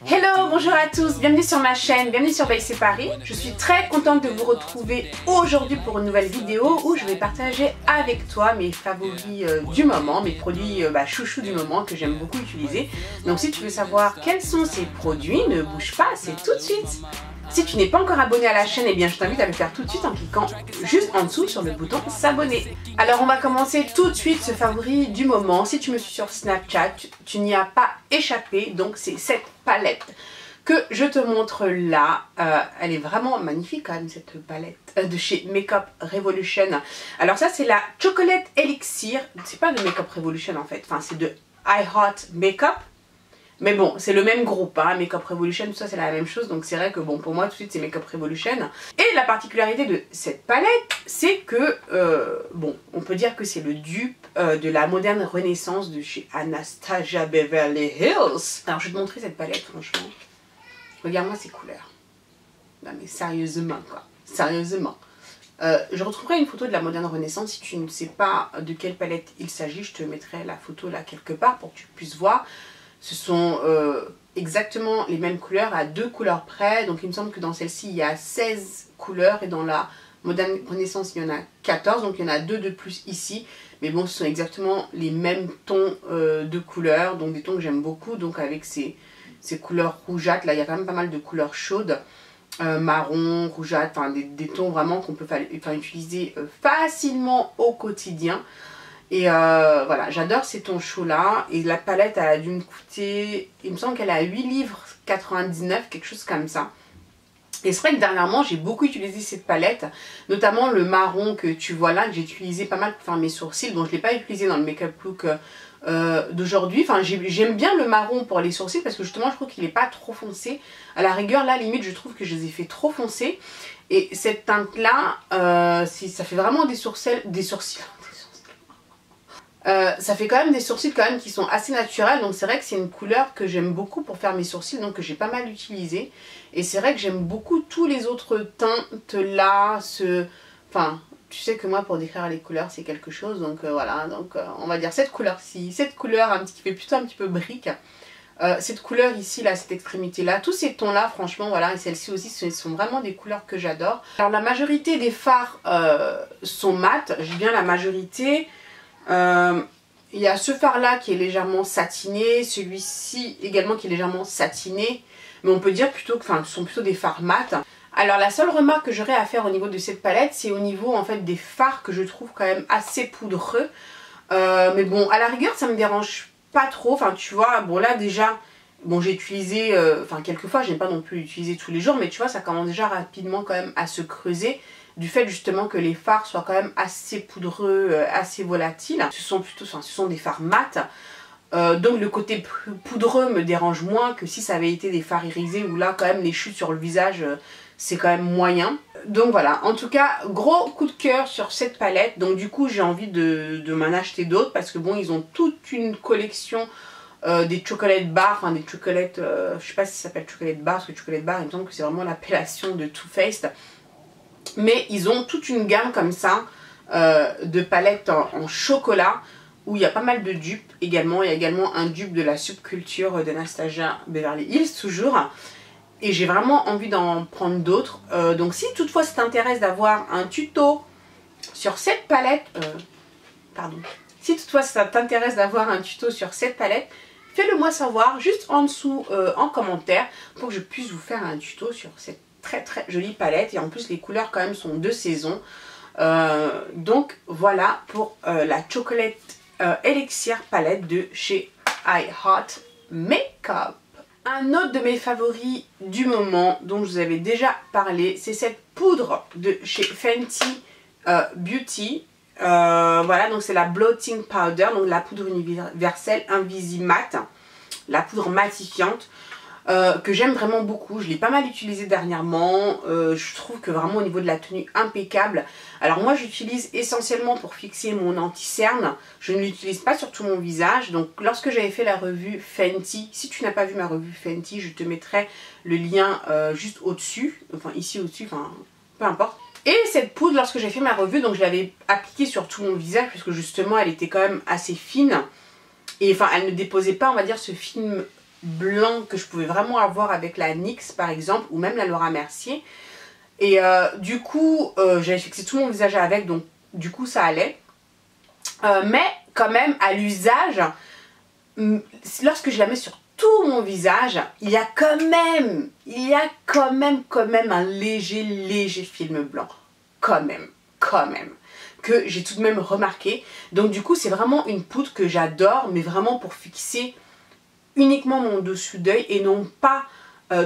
Hello, bonjour à tous, bienvenue sur ma chaîne, bienvenue sur Belle C'est Paris. Je suis très contente de vous retrouver aujourd'hui pour une nouvelle vidéo où je vais partager avec toi mes favoris du moment, mes produits chouchous du moment que j'aime beaucoup utiliser. Donc si tu veux savoir quels sont ces produits, ne bouge pas, c'est tout de suite. Si tu n'es pas encore abonné à la chaîne, eh bien je t'invite à le faire tout de suite en cliquant juste en dessous sur le bouton s'abonner. Alors on va commencer tout de suite ce favori du moment. Si tu me suis sur Snapchat, tu n'y as pas échappé, donc c'est cette palette que je te montre là. Elle est vraiment magnifique quand même cette palette de chez Makeup Revolution. Alors ça c'est la Chocolate Elixir, c'est pas de Makeup Revolution en fait, enfin c'est de I Heart Makeup. Mais bon, c'est le même groupe, hein, Makeup Revolution, tout ça c'est la même chose, donc c'est vrai que bon, pour moi tout de suite c'est Makeup Revolution. Et la particularité de cette palette, c'est que, bon, on peut dire que c'est le dupe de la moderne renaissance de chez Anastasia Beverly Hills. Alors je vais te montrer cette palette, franchement. Regarde-moi ces couleurs. Non mais sérieusement quoi, sérieusement. Je retrouverai une photo de la moderne renaissance. Si tu ne sais pas de quelle palette il s'agit, je te mettrai la photo là quelque part pour que tu puisses voir. Ce sont exactement les mêmes couleurs à 2 couleurs près. Donc il me semble que dans celle-ci il y a 16 couleurs et dans la moderne renaissance il y en a 14. Donc il y en a 2 de plus ici. Mais bon, ce sont exactement les mêmes tons de couleurs. Donc des tons que j'aime beaucoup. Donc avec ces couleurs rougeâtres. Là il y a quand même pas mal de couleurs chaudes. Marron, rougeâtre, enfin des tons vraiment qu'on peut utiliser facilement au quotidien. Et voilà, j'adore ces tons chauds là. Et la palette elle a dû me coûter, il me semble qu'elle a 8 livres 99, quelque chose comme ça. Et c'est vrai que dernièrement j'ai beaucoup utilisé cette palette, notamment le marron que tu vois là, que j'ai utilisé pas mal pour faire mes sourcils. Bon, je ne l'ai pas utilisé dans le make-up look d'aujourd'hui. Enfin, j'aime bien le marron pour les sourcils parce que justement je trouve qu'il n'est pas trop foncé. À la rigueur là, limite je trouve que je les ai fait trop foncés. Et cette teinte là, ça fait vraiment des sourcils. Ça fait quand même des sourcils quand même qui sont assez naturels, donc c'est vrai que c'est une couleur que j'aime beaucoup pour faire mes sourcils, donc que j'ai pas mal utilisé. Et c'est vrai que j'aime beaucoup tous les autres teintes là, enfin tu sais que moi pour décrire les couleurs c'est quelque chose, donc voilà, donc on va dire cette couleur-ci, cette couleur qui fait plutôt un petit peu brique, cette couleur ici là, cette extrémité là, tous ces tons là franchement voilà, et celles-ci aussi ce sont vraiment des couleurs que j'adore. Alors la majorité des fards sont mat, je dis bien la majorité. Il y a ce fard là qui est légèrement satiné, celui-ci également qui est légèrement satiné, mais on peut dire plutôt que ce sont plutôt des fards mat. Alors la seule remarque que j'aurais à faire au niveau de cette palette, c'est au niveau en fait des fards que je trouve quand même assez poudreux, mais bon à la rigueur ça me dérange pas trop. Enfin tu vois, bon là déjà bon j'ai utilisé, quelques fois, j'aime pas non plus l'utiliser tous les jours, mais tu vois ça commence déjà rapidement quand même à se creuser. Du fait justement que les fards soient quand même assez poudreux, assez volatiles. Ce sont des fards mat. Donc le côté poudreux me dérange moins que si ça avait été des fards irisés où là quand même les chutes sur le visage c'est quand même moyen. Donc voilà, en tout cas gros coup de cœur sur cette palette. Donc du coup j'ai envie de m'en acheter d'autres parce que bon ils ont toute une collection des chocolate bars, enfin des chocolates, je sais pas si ça s'appelle chocolate bar parce que chocolate bar il me semble que c'est vraiment l'appellation de Too Faced. Mais ils ont toute une gamme comme ça de palettes en chocolat où il y a pas mal de dupes également. Il y a également un dupe de la subculture d'Anastasia Beverly Hills toujours. Et j'ai vraiment envie d'en prendre d'autres. Donc si toutefois ça t'intéresse d'avoir un tuto sur cette palette, si toutefois ça t'intéresse d'avoir un tuto sur cette palette, fais-le moi savoir juste en dessous en commentaire pour que je puisse vous faire un tuto sur cette très jolie palette. Et en plus les couleurs quand même sont de saison. Donc voilà pour la Chocolate Elixir palette de chez I Heart Makeup. Un autre de mes favoris du moment dont je vous avais déjà parlé, c'est cette poudre de chez Fenty Beauty. Voilà, donc c'est la Blotting Powder, donc la poudre universelle Invisimatte, la poudre matifiante. Que j'aime vraiment beaucoup, je l'ai pas mal utilisé dernièrement, je trouve que vraiment au niveau de la tenue impeccable. Alors moi j'utilise essentiellement pour fixer mon anti-cerne, je ne l'utilise pas sur tout mon visage. Donc lorsque j'avais fait la revue Fenty, si tu n'as pas vu ma revue Fenty, je te mettrai le lien juste au-dessus, enfin ici au-dessus, enfin peu importe. Et cette poudre, lorsque j'ai fait ma revue, donc je l'avais appliquée sur tout mon visage puisque justement elle était quand même assez fine. Et enfin elle ne déposait pas on va dire ce film blanc que je pouvais vraiment avoir avec la NYX par exemple, ou même la Laura Mercier. Et du coup, j'avais fixé tout mon visage avec, donc du coup ça allait. Mais quand même, à l'usage, lorsque je la mets sur tout mon visage, il y a quand même un léger film blanc. Quand même. Que j'ai tout de même remarqué. Donc du coup, c'est vraiment une poudre que j'adore, mais vraiment pour fixer uniquement mon dessous d'œil et non pas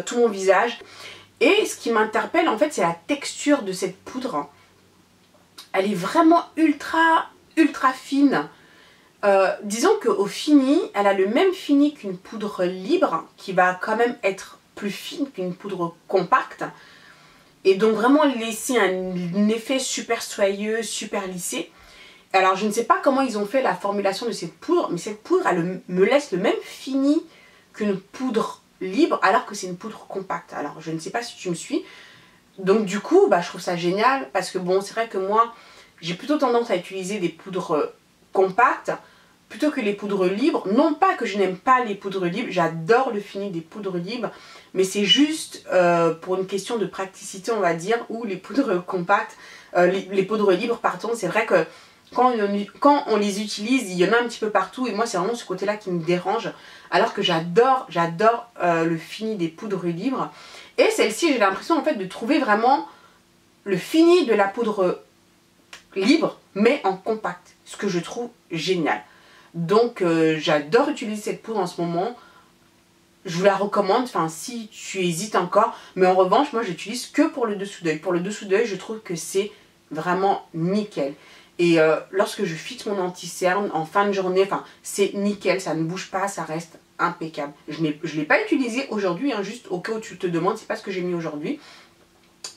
tout mon visage. Et ce qui m'interpelle en fait, c'est la texture de cette poudre. Elle est vraiment ultra fine. Disons qu'au fini, elle a le même fini qu'une poudre libre, qui va quand même être plus fine qu'une poudre compacte. Et donc vraiment laisser un effet super soyeux, super lissé. Alors je ne sais pas comment ils ont fait la formulation de cette poudre, mais cette poudre, elle me laisse le même fini qu'une poudre libre, alors que c'est une poudre compacte. Alors je ne sais pas si tu me suis. Donc du coup, je trouve ça génial, parce que bon, c'est vrai que moi, j'ai plutôt tendance à utiliser des poudres compactes, plutôt que les poudres libres. Non pas que je n'aime pas les poudres libres, j'adore le fini des poudres libres, mais c'est juste pour une question de praticité, on va dire, où les poudres compactes, les poudres libres, pardon, c'est vrai que quand on les utilise, il y en a un petit peu partout, et moi c'est vraiment ce côté-là qui me dérange, alors que j'adore le fini des poudres libres. Et celle-ci, j'ai l'impression en fait de trouver vraiment le fini de la poudre libre, mais en compact, ce que je trouve génial. Donc j'adore utiliser cette poudre en ce moment. Je vous la recommande, enfin si tu hésites encore. Mais en revanche, moi j'utilise que pour le dessous d'œil. Pour le dessous d'œil, je trouve que c'est vraiment nickel. Et lorsque je fixe mon anti-cerne en fin de journée, enfin c'est nickel, ça ne bouge pas, ça reste impeccable. Je ne l'ai pas utilisé aujourd'hui, hein, juste au cas où tu te demandes, c'est pas ce que j'ai mis aujourd'hui.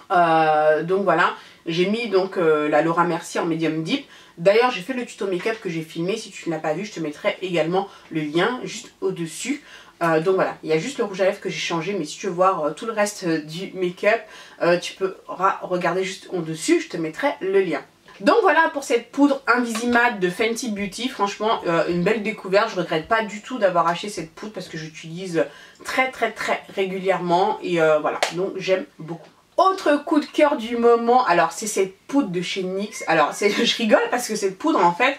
Donc voilà, j'ai mis donc la Laura Mercier en medium deep. D'ailleurs j'ai fait le tuto make-up que j'ai filmé, si tu ne l'as pas vu je te mettrai également le lien juste au dessus. Donc voilà, il y a juste le rouge à lèvres que j'ai changé, mais si tu veux voir tout le reste du make-up, tu peux regarder juste au dessus, je te mettrai le lien. Donc voilà pour cette poudre Invisimatte de Fenty Beauty, franchement une belle découverte. Je regrette pas du tout d'avoir acheté cette poudre parce que j'utilise très régulièrement et voilà, donc j'aime beaucoup. Autre coup de cœur du moment, alors c'est cette poudre de chez NYX. Alors je rigole parce que cette poudre en fait,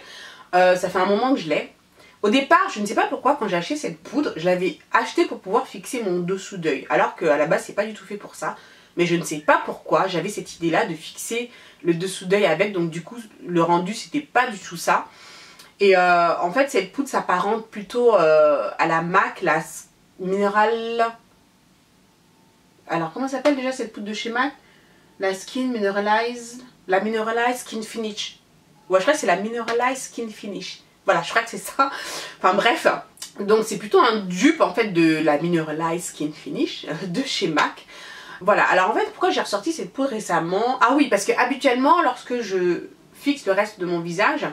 ça fait un moment que je l'ai. Au départ, je ne sais pas pourquoi quand j'ai acheté cette poudre, je l'avais achetée pour pouvoir fixer mon dessous d'œil. Alors qu'à la base c'est pas du tout fait pour ça. Mais je ne sais pas pourquoi, j'avais cette idée là de fixer le dessous d'œil avec. Donc du coup le rendu c'était pas du tout ça. Et en fait cette poudre s'apparente plutôt à la MAC, la Mineral... Alors comment s'appelle déjà cette poudre de chez MAC? La Skin Mineralized... La Mineralized Skin Finish. Ouais, je crois que c'est la Mineralized Skin Finish. Voilà, je crois que c'est ça. Enfin bref. Donc c'est plutôt un dupe en fait de la Mineralized Skin Finish de chez MAC. Voilà, alors en fait pourquoi j'ai ressorti cette poudre récemment? Ah oui, parce que habituellement lorsque je fixe le reste de mon visage,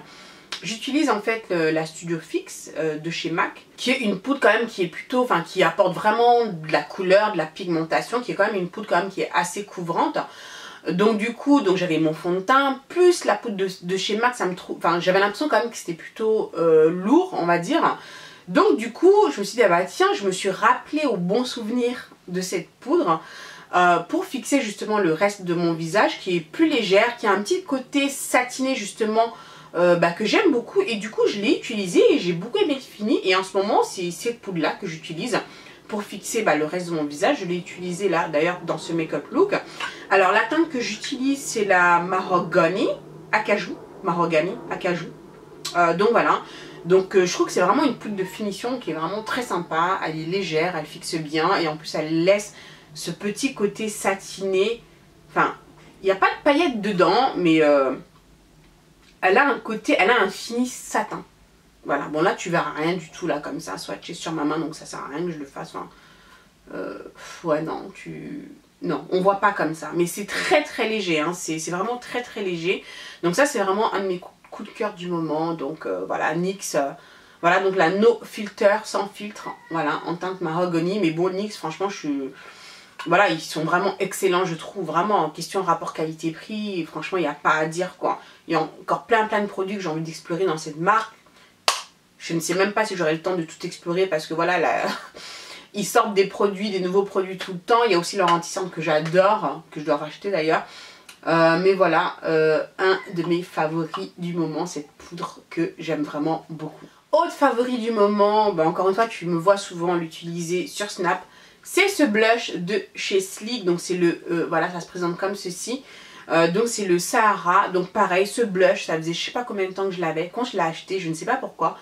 j'utilise en fait la Studio Fix de chez MAC, qui est une poudre quand même qui est plutôt, enfin qui apporte vraiment de la couleur, de la pigmentation, qui est quand même une poudre quand même qui est assez couvrante. Donc du coup, j'avais mon fond de teint, plus la poudre de chez MAC, ça me trouve, enfin j'avais l'impression quand même que c'était plutôt lourd, on va dire. Donc du coup, je me suis dit, ah bah tiens, je me suis rappelé au bon souvenir de cette poudre. Pour fixer justement le reste de mon visage qui est plus légère, qui a un petit côté satiné justement que j'aime beaucoup, et du coup je l'ai utilisé et j'ai beaucoup aimé le fini. Et en ce moment c'est cette poudre là que j'utilise pour fixer le reste de mon visage. Je l'ai utilisé là d'ailleurs dans ce make-up look. Alors la teinte que j'utilise c'est la Mahogany Acajou. Donc voilà. Donc je trouve que c'est vraiment une poudre de finition qui est vraiment très sympa. Elle est légère, elle fixe bien et en plus elle laisse ce petit côté satiné. Enfin, il n'y a pas de paillettes dedans, mais elle a un côté, elle a un fini satin. Voilà, bon là tu verras rien du tout là comme ça, swatché sur ma main, donc ça sert à rien que je le fasse. Enfin, ouais non, non, on voit pas comme ça, mais c'est très léger, hein. C'est vraiment très léger. Donc ça c'est vraiment un de mes coups de cœur du moment. Donc voilà, NYX, voilà donc la No Filter, sans filtre, voilà, en teinte Mahogany. Mais bon, NYX franchement voilà, ils sont vraiment excellents, je trouve, vraiment en question rapport qualité-prix. Franchement, il n'y a pas à dire quoi. Il y a encore plein de produits que j'ai envie d'explorer dans cette marque. Je ne sais même pas si j'aurai le temps de tout explorer parce que voilà, Ils sortent des produits, des nouveaux produits tout le temps. Il y a aussi leur anti-cerne que j'adore, hein, que je dois racheter d'ailleurs. Mais voilà, un de mes favoris du moment, cette poudre que j'aime vraiment beaucoup. Autre favori du moment, bah encore une fois tu me vois souvent l'utiliser sur Snap, c'est ce blush de chez Sleek. Donc c'est le, voilà, ça se présente comme ceci. Donc c'est le Sahara. Donc pareil, ce blush, ça faisait je sais pas combien de temps que je l'avais. Quand je l'ai acheté, je ne sais pas pourquoi.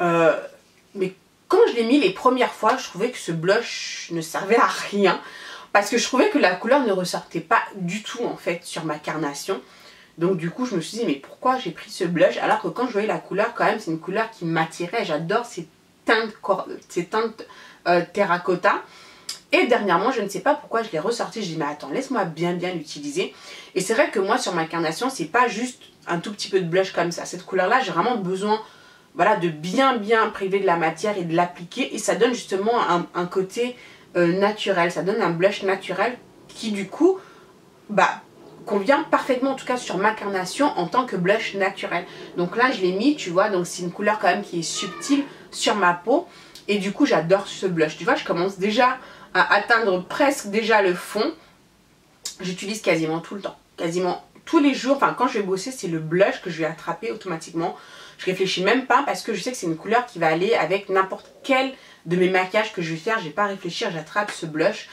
Mais quand je l'ai mis les premières fois, je trouvais que ce blush ne servait à rien. Parce que je trouvais que la couleur ne ressortait pas du tout en fait sur ma carnation. Donc du coup je me suis dit mais pourquoi j'ai pris ce blush alors que quand je voyais la couleur quand même c'est une couleur qui m'attirait. J'adore ces teintes terracotta. Et dernièrement je ne sais pas pourquoi je l'ai ressorti. Je dis mais attends laisse-moi bien l'utiliser. Et c'est vrai que moi sur ma carnation c'est pas juste un tout petit peu de blush comme ça. Cette couleur là j'ai vraiment besoin voilà, de bien priver de la matière et de l'appliquer. Et ça donne justement un côté... naturel, ça donne un blush naturel qui du coup bah convient parfaitement en tout cas sur ma carnation en tant que blush naturel. Donc là je l'ai mis tu vois, donc c'est une couleur quand même qui est subtile sur ma peau et du coup j'adore ce blush. Tu vois je commence déjà à atteindre presque déjà le fond. J'utilise quasiment tout le temps, quasiment tous les jours, enfin quand je vais bosser c'est le blush que je vais attraper automatiquement. Je réfléchis même pas parce que je sais que c'est une couleur qui va aller avec n'importe quel de mes maquillages que je vais faire. Je vais pas réfléchir, j'attrape ce blush.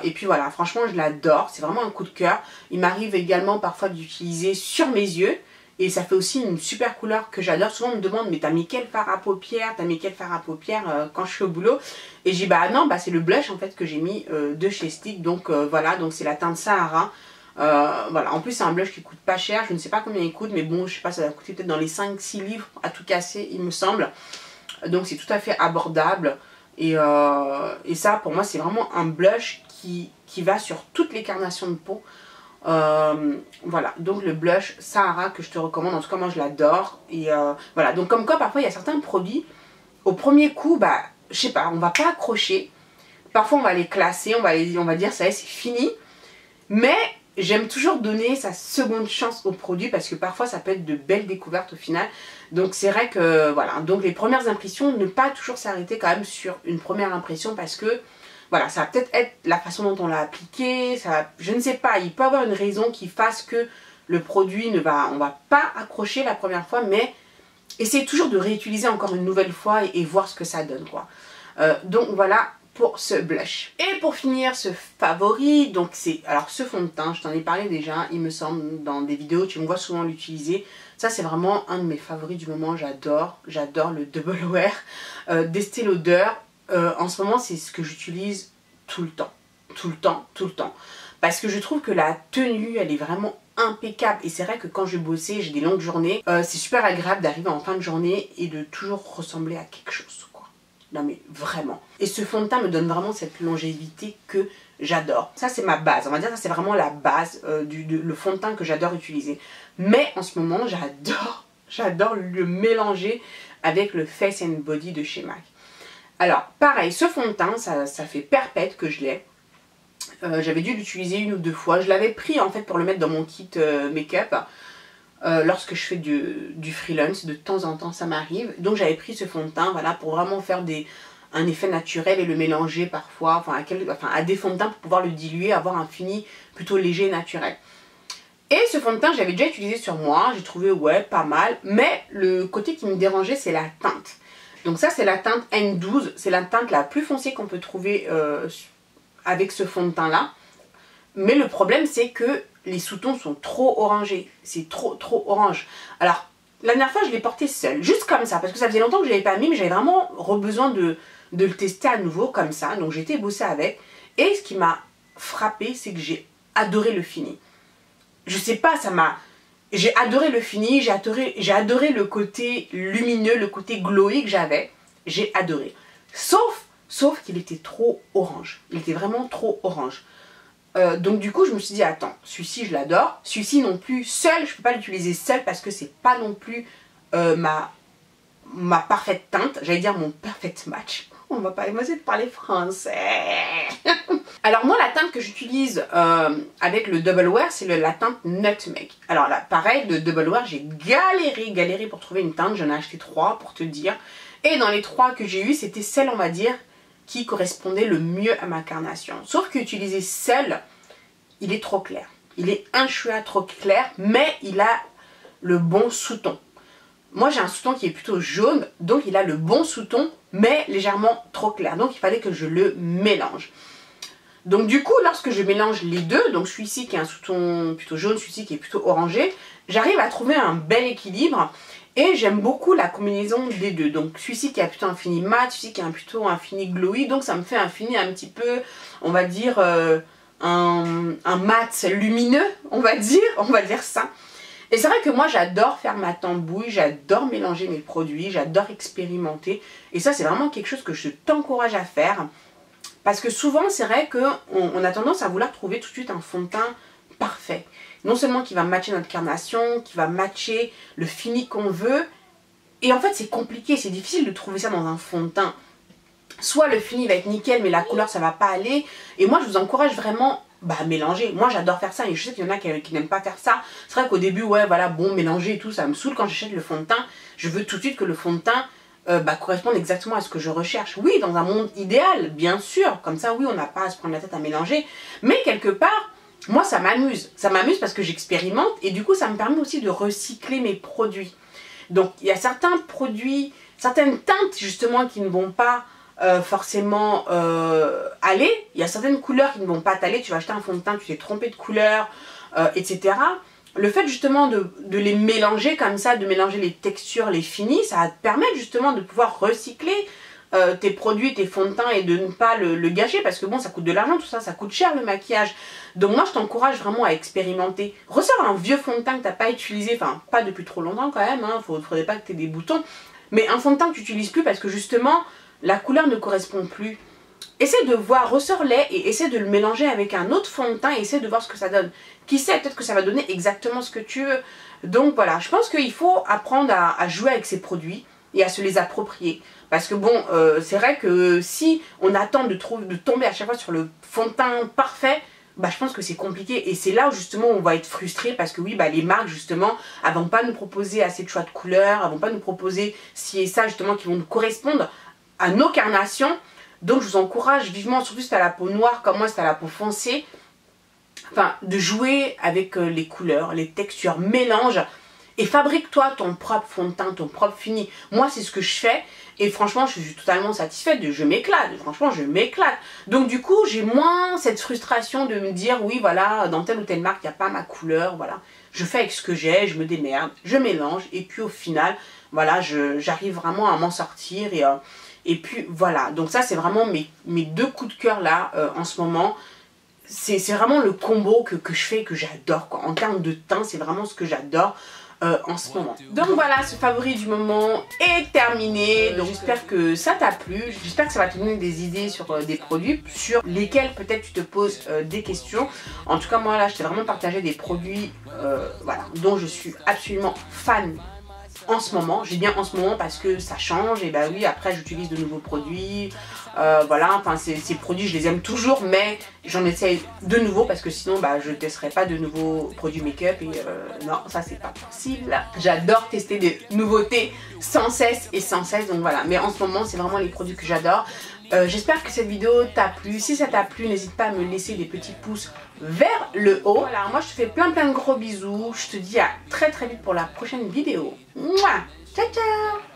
Et puis voilà, franchement je l'adore, c'est vraiment un coup de cœur. Il m'arrive également parfois d'utiliser sur mes yeux. Et ça fait aussi une super couleur que j'adore. Souvent on me demande mais t'as mis quel fard à paupières, quand je suis au boulot. Et j'ai dit bah non, bah c'est le blush en fait que j'ai mis de chez Stick. Donc voilà, donc c'est la teinte Sahara. Voilà, en plus c'est un blush qui coûte pas cher, je ne sais pas combien il coûte mais bon je sais pas, ça va coûter peut-être dans les 5-6 livres à tout casser il me semble. Donc c'est tout à fait abordable et ça pour moi c'est vraiment un blush qui va sur toutes les carnations de peau. Voilà, donc le blush Sahara que je te recommande, en tout cas moi je l'adore. Et voilà, donc comme quoi parfois il y a certains produits, au premier coup, bah je sais pas, on va pas accrocher. Parfois on va les classer, on va dire ça y est c'est fini. Mais j'aime toujours donner sa seconde chance au produit parce que parfois ça peut être de belles découvertes au final. Donc c'est vrai que voilà, donc les premières impressions, ne pas toujours s'arrêter quand même sur une première impression parce que voilà, ça va peut-être être la façon dont on l'a appliqué, ça, je ne sais pas, il peut y avoir une raison qui fasse que le produit on va pas accrocher la première fois, mais essayez toujours de réutiliser encore une nouvelle fois et voir ce que ça donne quoi. Donc voilà pour ce blush. Et pour finir ce favori, donc c'est alors ce fond de teint, je t'en ai parlé déjà, il me semble dans des vidéos, tu me vois souvent l'utiliser. Ça c'est vraiment un de mes favoris du moment, j'adore le Double Wear d'Estée Lauder. En ce moment c'est ce que j'utilise tout le temps. Parce que je trouve que la tenue elle est vraiment impeccable. Et c'est vrai que quand je vais bosser, j'ai des longues journées, c'est super agréable d'arriver en fin de journée et de toujours ressembler à quelque chose quoi. Non mais vraiment. Et ce fond de teint me donne vraiment cette longévité que j'adore. Ça c'est ma base, on va dire ça c'est vraiment la base le fond de teint que j'adore utiliser. Mais en ce moment j'adore le mélanger avec le Face and Body de chez MAC. Alors pareil, ce fond de teint ça fait perpète que je l'ai. J'avais dû l'utiliser une ou deux fois. Je l'avais pris en fait pour le mettre dans mon kit make-up. Lorsque je fais du freelance, de temps en temps ça m'arrive. Donc j'avais pris ce fond de teint voilà, pour vraiment faire un effet naturel et le mélanger parfois à des fonds de teint pour pouvoir le diluer, avoir un fini plutôt léger et naturel. Et ce fond de teint j'avais déjà utilisé sur moi, j'ai trouvé ouais pas mal. Mais le côté qui me dérangeait c'est la teinte. Donc ça c'est la teinte N12, c'est la teinte la plus foncée qu'on peut trouver avec ce fond de teint là. Mais le problème c'est que les sous-tons sont trop orangés, c'est trop orange. Alors la dernière fois je l'ai porté seule, juste comme ça, parce que ça faisait longtemps que je l'avais pas mis, mais j'avais vraiment besoin de le tester à nouveau comme ça. Donc j'ai été bosser avec, et ce qui m'a frappé c'est que j'ai adoré le fini. Je sais pas, j'ai adoré le fini, j'ai adoré le côté lumineux, le côté glowy que j'avais, j'ai adoré. Sauf qu'il était trop orange, il était vraiment trop orange. Donc du coup je me suis dit attends, celui-ci je l'adore, celui-ci non plus seul, je peux pas l'utiliser seul parce que c'est pas non plus ma parfaite teinte, j'allais dire mon perfect match. On va pas essayer de parler français. Alors moi la teinte que j'utilise avec le Double Wear c'est la teinte Nutmeg. Alors là pareil, le Double Wear j'ai galéré pour trouver une teinte, j'en ai acheté 3 pour te dire. Et dans les 3 que j'ai eu c'était celle on va dire qui correspondait le mieux à ma carnation. Sauf qu'utilisé seul, il est trop clair. Il est un chouïa trop clair, mais il a le bon sous-ton. Moi j'ai un sous-ton qui est plutôt jaune, donc il a le bon sous-ton, mais légèrement trop clair. Donc il fallait que je le mélange. Donc du coup, lorsque je mélange les deux, donc celui-ci qui a un sous-ton plutôt jaune, celui-ci qui est plutôt orangé, j'arrive à trouver un bel équilibre. Et j'aime beaucoup la combinaison des deux. Donc celui-ci qui a plutôt un fini mat, celui-ci qui a plutôt un fini glowy. Donc ça me fait un fini un petit peu, on va dire, un mat lumineux, on va dire ça. Et c'est vrai que moi j'adore faire ma tambouille, j'adore mélanger mes produits, j'adore expérimenter. Et ça c'est vraiment quelque chose que je t'encourage à faire. Parce que souvent c'est vrai qu'on a tendance à vouloir trouver tout de suite un fond de teint parfait. Non seulement qui va matcher notre carnation, qui va matcher le fini qu'on veut. Et en fait c'est compliqué, c'est difficile de trouver ça dans un fond de teint. Soit le fini va être nickel mais la couleur ça va pas aller. Et moi je vous encourage vraiment à mélanger. Moi j'adore faire ça et je sais qu'il y en a qui n'aiment pas faire ça. C'est vrai qu'au début ouais voilà bon mélanger et tout ça me saoule quand j'achète le fond de teint. Je veux tout de suite que le fond de teint corresponde exactement à ce que je recherche. Oui dans un monde idéal bien sûr. Comme ça oui on n'a pas à se prendre la tête à mélanger. Mais quelque part moi ça m'amuse. Ça m'amuse parce que j'expérimente et du coup ça me permet aussi de recycler mes produits. Donc il y a certains produits, certaines teintes justement qui ne vont pas forcément aller. Il y a certaines couleurs qui ne vont pas t'aller. Tu vas acheter un fond de teint, tu t'es trompé de couleur, etc. Le fait justement de les mélanger comme ça, de mélanger les textures, les finis, ça va te permettre justement de pouvoir recycler tes produits, tes fonds de teint et de ne pas le gâcher parce que bon ça coûte de l'argent tout ça, ça coûte cher le maquillage. Donc moi je t'encourage vraiment à expérimenter. Ressors un vieux fond de teint que tu n'as pas utilisé, enfin pas depuis trop longtemps quand même, hein, faudrait pas que tu aies des boutons, mais un fond de teint que tu n'utilises plus parce que justement la couleur ne correspond plus. Essaie de voir, ressors-les et essaie de le mélanger avec un autre fond de teint et essaie de voir ce que ça donne. Qui sait, peut-être que ça va donner exactement ce que tu veux. Donc voilà, je pense qu'il faut apprendre à jouer avec ces produits et à se les approprier. Parce que bon, c'est vrai que si on attend de tomber à chaque fois sur le fond de teint parfait, je pense que c'est compliqué. Et c'est là où justement on va être frustré parce que oui, les marques justement, elles vont pas nous proposer assez de choix de couleurs, elles vont pas nous proposer ci et ça justement qui vont nous correspondre à nos carnations. Donc je vous encourage vivement, surtout si tu as la peau noire comme moi, si tu as la peau foncée, de jouer avec les couleurs, les textures, mélange et fabrique-toi ton propre fond de teint, ton propre fini. Moi c'est ce que je fais et franchement je suis totalement satisfaite, je m'éclate, franchement je m'éclate. Donc du coup j'ai moins cette frustration de me dire oui voilà dans telle ou telle marque il n'y a pas ma couleur, voilà. Je fais avec ce que j'ai, je me démerde, je mélange et puis au final voilà j'arrive vraiment à m'en sortir et puis voilà, donc ça c'est vraiment mes deux coups de cœur là en ce moment. C'est vraiment le combo que je fais, que j'adore quoi. En termes de teint, c'est vraiment ce que j'adore en ce moment. Donc voilà, ce favori du moment est terminé. Donc j'espère que ça t'a plu. J'espère que ça va te donner des idées sur des produits sur lesquels peut-être tu te poses des questions. En tout cas moi là, je t'ai vraiment partagé des produits voilà, dont je suis absolument fan en ce moment. J'ai bien en ce moment parce que ça change et oui après j'utilise de nouveaux produits, voilà, enfin ces produits je les aime toujours mais j'en essaye de nouveau parce que sinon je ne testerai pas de nouveaux produits make-up et non ça c'est pas possible. J'adore tester des nouveautés sans cesse et sans cesse, donc voilà, mais en ce moment c'est vraiment les produits que j'adore. J'espère que cette vidéo t'a plu. Si ça t'a plu, n'hésite pas à me laisser des petits pouces vers le haut. Voilà, moi je te fais plein de gros bisous. Je te dis à très vite pour la prochaine vidéo. Mouah, ciao ciao.